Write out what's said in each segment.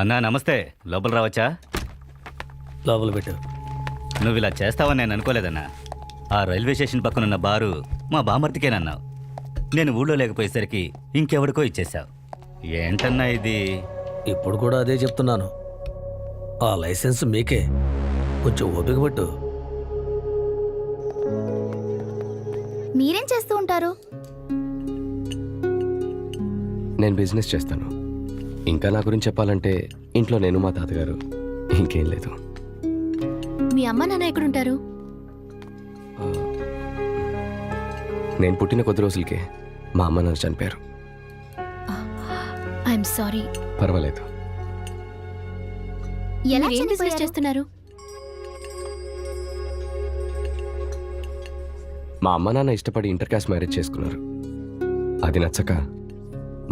అన్నా నమస్తే, లోపల రావచ్చా? లోపల పెట్టు. నువ్వు ఇలా చేస్తావని నేను అనుకోలేదన్నా. ఆ రైల్వే స్టేషన్ పక్కనున్న బారు మా బామర్తికేనన్నావు. నేను ఊళ్ళో లేకపోయేసరికి ఇంకెవడికో ఇచ్చేశావు. ఏంటన్నా ఇది? ఇప్పుడు కూడా అదే చెప్తున్నాను. ఆ లైసెన్స్ మీకే. కొంచెం ఓపిక పట్టు. మీరేం చేస్తూ ఉంటారు? నేను బిజినెస్ చేస్తాను. ఇంకా నా గురించి చెప్పాలంటే ఇంట్లో నేను, మా తాతగారు, ఇంకేం లేదు. మీ అమ్మ నాన్న ఎక్కడుంటారు? నేను పుట్టిన కొద్ది రోజులకే మా అమ్మ నాన్న చనిపోయారు. I'm sorry. పర్వాలేదు. ఎలా బిజినెస్ చేస్తున్నారు? మా అమ్మ నాన్న ఇష్టపడి ఇంటర్ కాస్ట్ మ్యారేజ్ చేసుకున్నారు. అది నచ్చక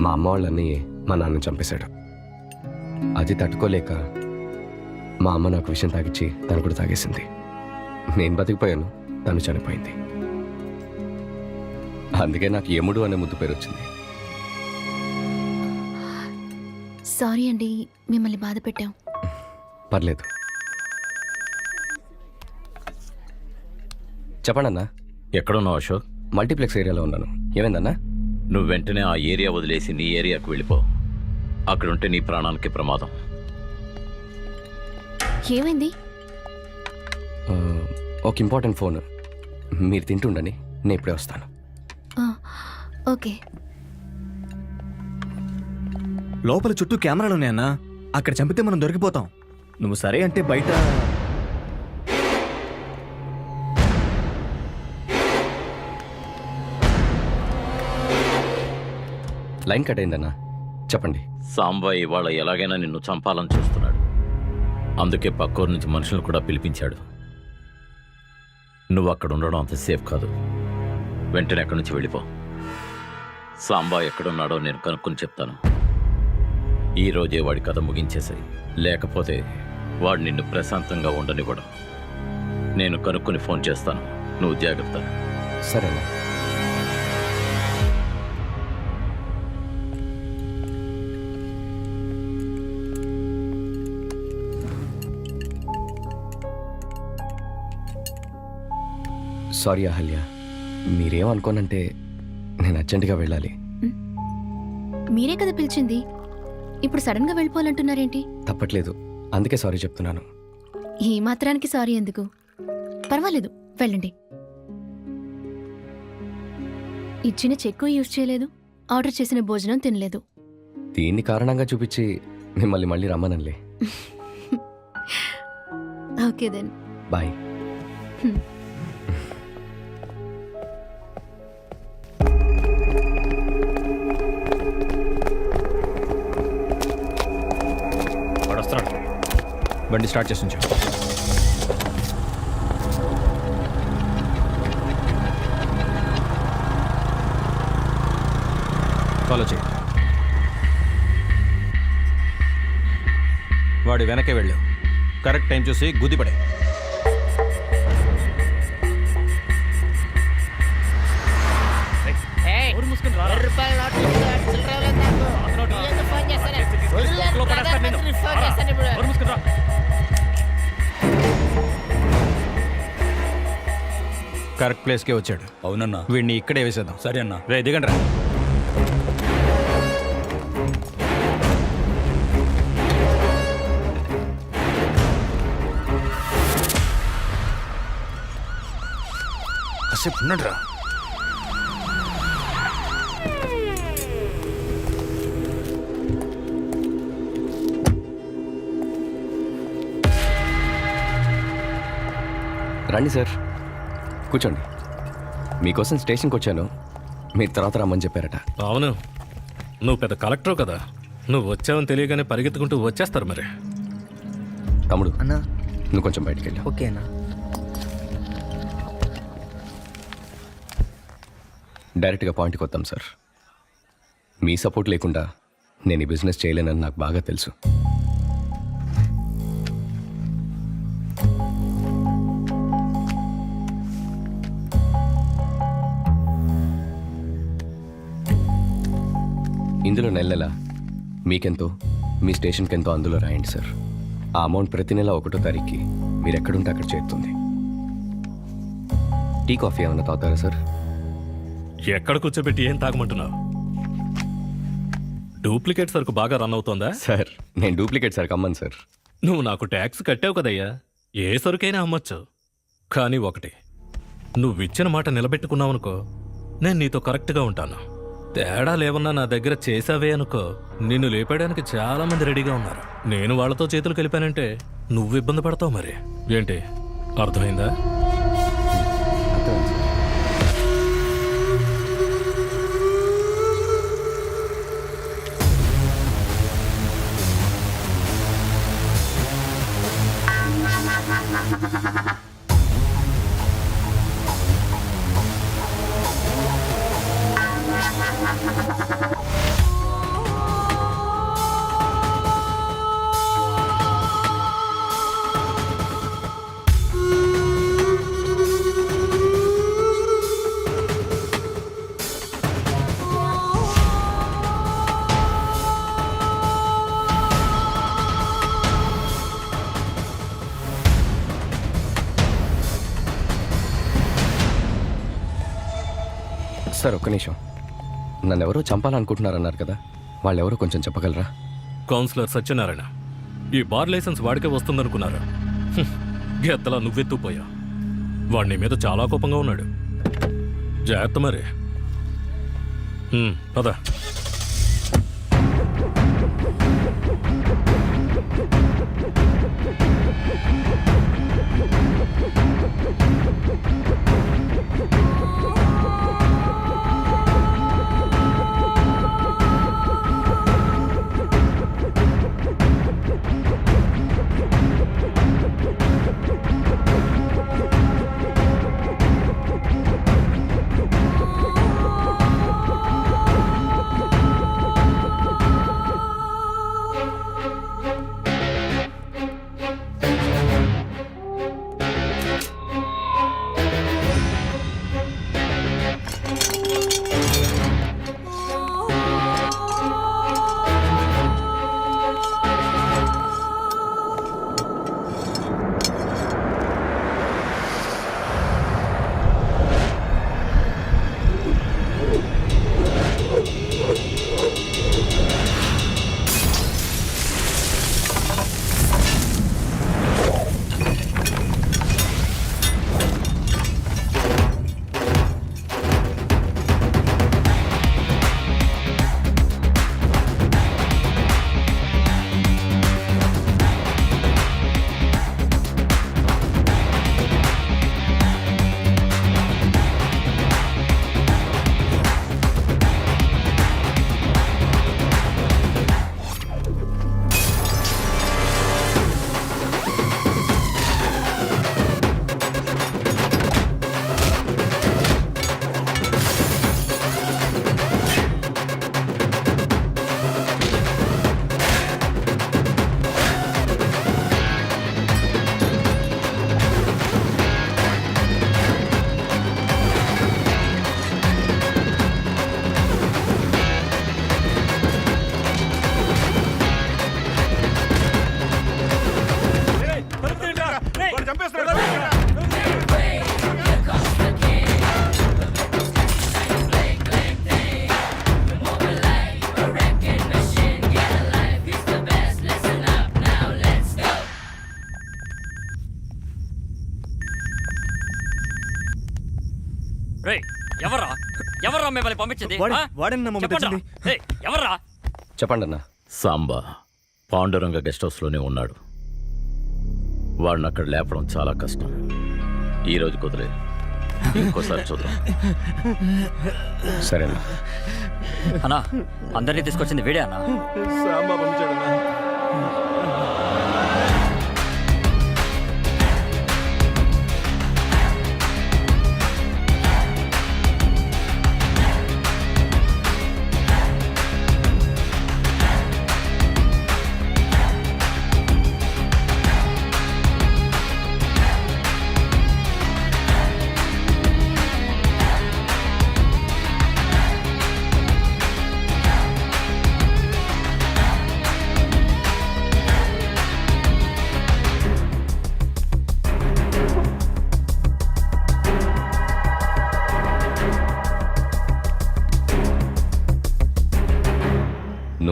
మా అమ్మ వాళ్ళని మా నాన్న చంపేశాడు. అది తట్టుకోలేక మా అమ్మ నాకు విషయం తాగిచ్చి తను కూడా తాగేసింది. నేను బతికిపోయాను, తను చనిపోయింది. అందుకే నాకు యముడు అనే ముద్దు పేరు వచ్చింది. సారీ అండి, మిమ్మల్ని బాధ పెట్టాం. పర్లేదు. చెప్పండి అన్నా. ఎక్కడున్నావు అశోక్? మల్టీప్లెక్స్ ఏరియాలో ఉన్నాను. ఏమైందన్నా? నువ్వు వెంటనే ఆ ఏరియా వదిలేసి నీ ఏరియాకు వెళ్ళిపో. అక్కడుంటే నీ ప్రాణానికి ప్రమాదం. ఏమైంది? ఒక ఇంపార్టెంట్ ఫోన్. మీరు తింటుండని నేను ఇప్పుడే వస్తాను. ఓకే. లోపల చుట్టూ కెమెరాలు ఉన్నాయన్నా. అక్కడ చంపితే మనం దొరికిపోతాం. నువ్వు సరే అంటే బయట లైన్ కట్ అయిందన్నా. చెప్పండి. సాంబాయి ఇవాళ ఎలాగైనా నిన్ను చంపాలని చూస్తున్నాడు. అందుకే పక్కూరు నుంచి మనుషులను కూడా పిలిపించాడు. నువ్వు అక్కడ ఉండడం అంత సేఫ్ కాదు. వెంటనే అక్కడి నుంచి వెళ్ళిపో. సాంబా ఎక్కడున్నాడో నేను కనుక్కొని చెప్తాను. ఈ రోజే వాడి కథ ముగించేసాయి. లేకపోతే వాడు నిన్ను ప్రశాంతంగా ఉండనివ్వడం. నేను కనుక్కొని ఫోన్ చేస్తాను. నువ్వు జాగ్రత్త. సరేనా? సారీ అహల్య, మీరేమనుకోనంటే నేను అర్జెంటుగా వెళ్ళాలి. మీరే కదా పిలిచింది. ఇప్పుడు సడన్ గా వెళ్ళిపోవాలంటున్నారేంటి? తప్పట్లేదు, అందుకే సారీ చెప్తున్నాను. ఈ మాత్రానికి సారీ ఎందుకు? పర్వాలేదు, వెళ్ళండి. ఇచ్చిన చెక్కు యూజ్ చేయలేదు, ఆర్డర్ చేసిన భోజనం తినలేదు. దీన్ని కారణంగా చూపించి మిమ్మల్ని మళ్ళీ రమ్మనంలే. Okay then, bye. బండి స్టార్ట్ చేసి ఉంచు. ఫాలో చేయి. వాడి వెనకే వెళ్ళు. కరెక్ట్ టైం చూసి గుద్దిపడే. కరెక్ట్ ప్లేస్కే వచ్చాడు. అవునన్నా. వీడిని ఇక్కడే వేసేద్దాం. సరే అన్నా. రే దిగండి రా. కాసేపు ఉన్నాడు రా. రండి సార్, కూర్చోండి. మీకోసం స్టేషన్కి వచ్చాను. మీరు తర్వాత రమ్మని చెప్పారట. అవును, నువ్వు పెద్ద కలెక్టర్ కదా. నువ్వు వచ్చావని తెలియగానే పరిగెత్తుకుంటూ వచ్చేస్తారు. మరి తమ్ముడు అన్నా, నువ్వు కొంచెం బయటికి వెళ్ళు. ఓకే అన్నా. డైరెక్ట్గా పాయింట్కి వద్దాం సార్. మీ సపోర్ట్ లేకుండా నేను ఈ బిజినెస్ చేయలేనని నాకు బాగా తెలుసు. ఇందులో నెల మీకెంతో మీ స్టేషన్కి ఎంతో అందులో రాయండి సార్. ఆ అమౌంట్ ప్రతి నెల 1వ తారీఖుకి మీరు ఎక్కడుంటే అక్కడ చేరుతుంది. టీ కాఫీ ఏమైనా తాగుతారా సార్? ఎక్కడ కూర్చోబెట్టి ఏం తాగమంటున్నావు? డూప్లికేట్ సరుకు బాగా రన్ అవుతోందా? సార్ నేను డూప్లికేట్ సార్ కమ్మను సార్. నువ్వు నాకు ట్యాక్స్ కట్టావు కదయ్యా, ఏ సరుకైనా అమ్మొచ్చు. కానీ ఒకటి, నువ్విచ్చిన మాట నిలబెట్టుకున్నావనుకో, నేను నీతో కరెక్ట్గా ఉంటాను. తేడా లేవన్నా నా దగ్గర చేసావే అనుకో, నిన్ను లేపేయడానికి చాలా మంది రెడీగా ఉన్నారు. నేను వాళ్ళతో చేతులు కలిపానంటే నువ్వు ఇబ్బంది పడతావు. మరి ఏంటి, అర్థమైందా? అర్థమైంది సార్. సార్ ఒక్క నిమిషం, నన్ను ఎవరో చంపాలనుకుంటున్నారన్నారు కదా, వాళ్ళెవరో కొంచెం చెప్పగలరా? కౌన్సిలర్ సత్యనారాయణ. ఈ బార్ లైసెన్స్ వాడికే వస్తుందనుకున్నారా? గెత్తలా నువ్వెత్తుపోయా. వాడి నీ మీద చాలా కోపంగా ఉన్నాడు. జాగ్రత్త మరి. పద. ఎవర్రా మిమ్మల్ని పంపించింది? ఎవర్రా? చెప్పండి అన్న. సాంబా పాండురంగ గెస్ట్ హౌస్లోనే ఉన్నాడు. వాడిని అక్కడ లేపడం చాలా కష్టం. ఈ రోజు కుదిరే, ఇంకోసారి చూద్దాం. సరే అన్న. అన్నా, అందరినీ తీసుకొచ్చింది వీడే అన్నా.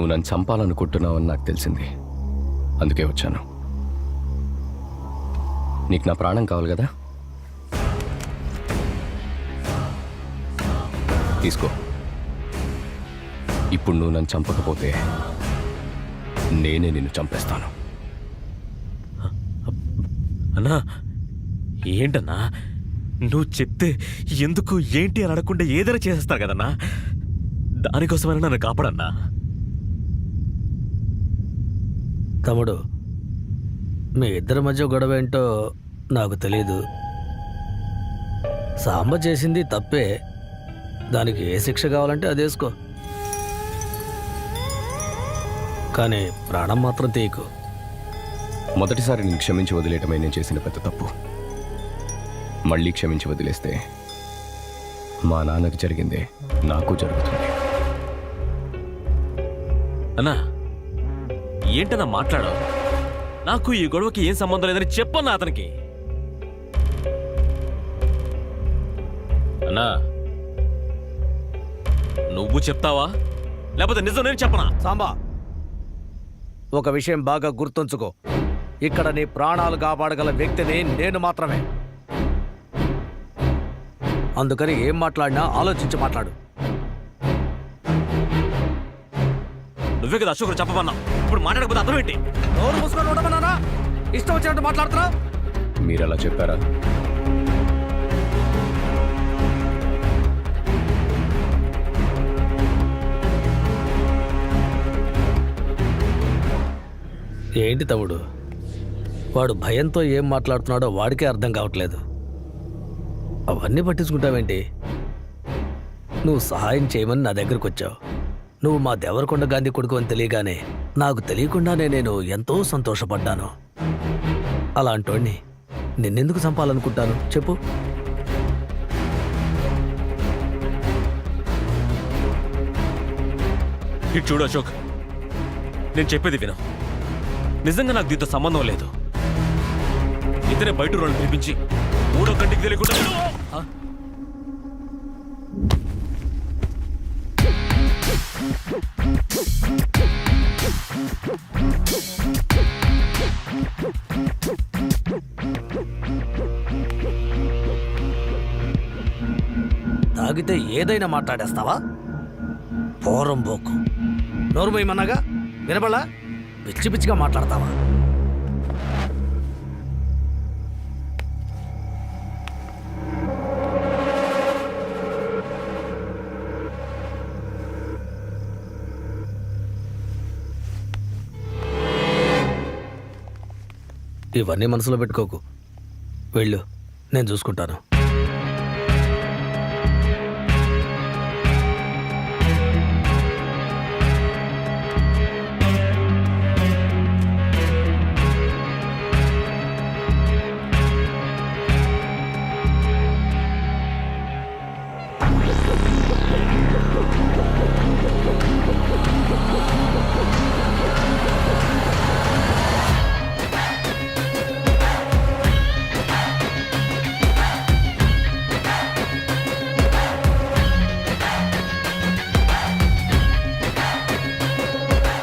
నువ్వు నన్ను చంపాలనుకుంటున్నావని నాకు తెలిసింది. అందుకే వచ్చాను. నీకు నా ప్రాణం కావాలి కదా, తీసుకో. ఇప్పుడు నువ్వు నన్ను చంపకపోతే నేనే నిన్ను చంపేస్తాను. అన్నా ఏంటన్నా నువ్వు చెప్తే ఎందుకు ఏంటి అని అడగకుండా ఏదైనా చేసేస్తారు కదన్నా. దానికోసమైనా నన్ను కాపాడన్నా. తమ్ముడు, మీ ఇద్దరి మధ్య గొడవ ఏంటో నాకు తెలీదు. సాంబ చేసింది తప్పే, దానికి ఏ శిక్ష కావాలంటే అదేసుకో. కానీ ప్రాణం మాత్రం తీయకు. మొదటిసారి నేను క్షమించి వదిలేయటమే నేను చేసిన పెద్ద తప్పు. మళ్ళీ క్షమించి వదిలేస్తే మా నాన్నకి జరిగిందే నాకు జరుగుతుంది. అన్నా ఏంటన్నా మాట్లాడావు? నాకు ఈ గొడవకి ఏం సంబంధం లేదని చెప్పన్నా అతనికి. అన్నా నువ్వు చెప్తావా లేకపోతే నిజం నేను చెప్పనా? సాంబా, ఒక విషయం బాగా గుర్తుంచుకో. ఇక్కడ నీ ప్రాణాలు కాపాడగల వ్యక్తిని నేను మాత్రమే. అందుకని ఏం మాట్లాడినా ఆలోచించి మాట్లాడు. నువ్వే కదా అశోక్ చెప్పమన్నా. ఇప్పుడు మాట్లాడకపోతే అర్థం ఏంటి? నోరు మూసుకొని ఉండమన్నానా? ఇష్టం వచ్చినట్టు మాట్లాడుతున్నా. మీరు అలా చెప్పారా? ఏంటి తమ్ముడు, వాడు భయంతో ఏం మాట్లాడుతున్నాడో వాడికే అర్థం కావట్లేదు. అవన్నీ పట్టించుకుంటావేంటి? నువ్వు సహాయం చేయమని నా దగ్గరకు వచ్చావు. నువ్వు మా దేవరకొండ గాంధీ కొడుకు అని తెలియగానే నాకు తెలియకుండానే నేను ఎంతో సంతోషపడ్డాను. అలాంటోడిని నిన్నెందుకు చంపాలనుకుంటాను చెప్పు? ఇటు చూడు అశోక్, నేను చెప్పేది విను. నిజంగా నాకు దీంతో సంబంధం లేదు. ఇతనే బయట రోజులు పిలిపించి మూడో కంటికి తెలియకుండా తాగితే ఏదైనా మాట్లాడేస్తావా? పోరం పోకు. నోరు పోయమన్నాగా వినబడా? పిచ్చి పిచ్చిగా మాట్లాడతావా? ఇవన్నీ మనసులో పెట్టుకోకు. వెళ్ళు, నేను చూసుకుంటాను.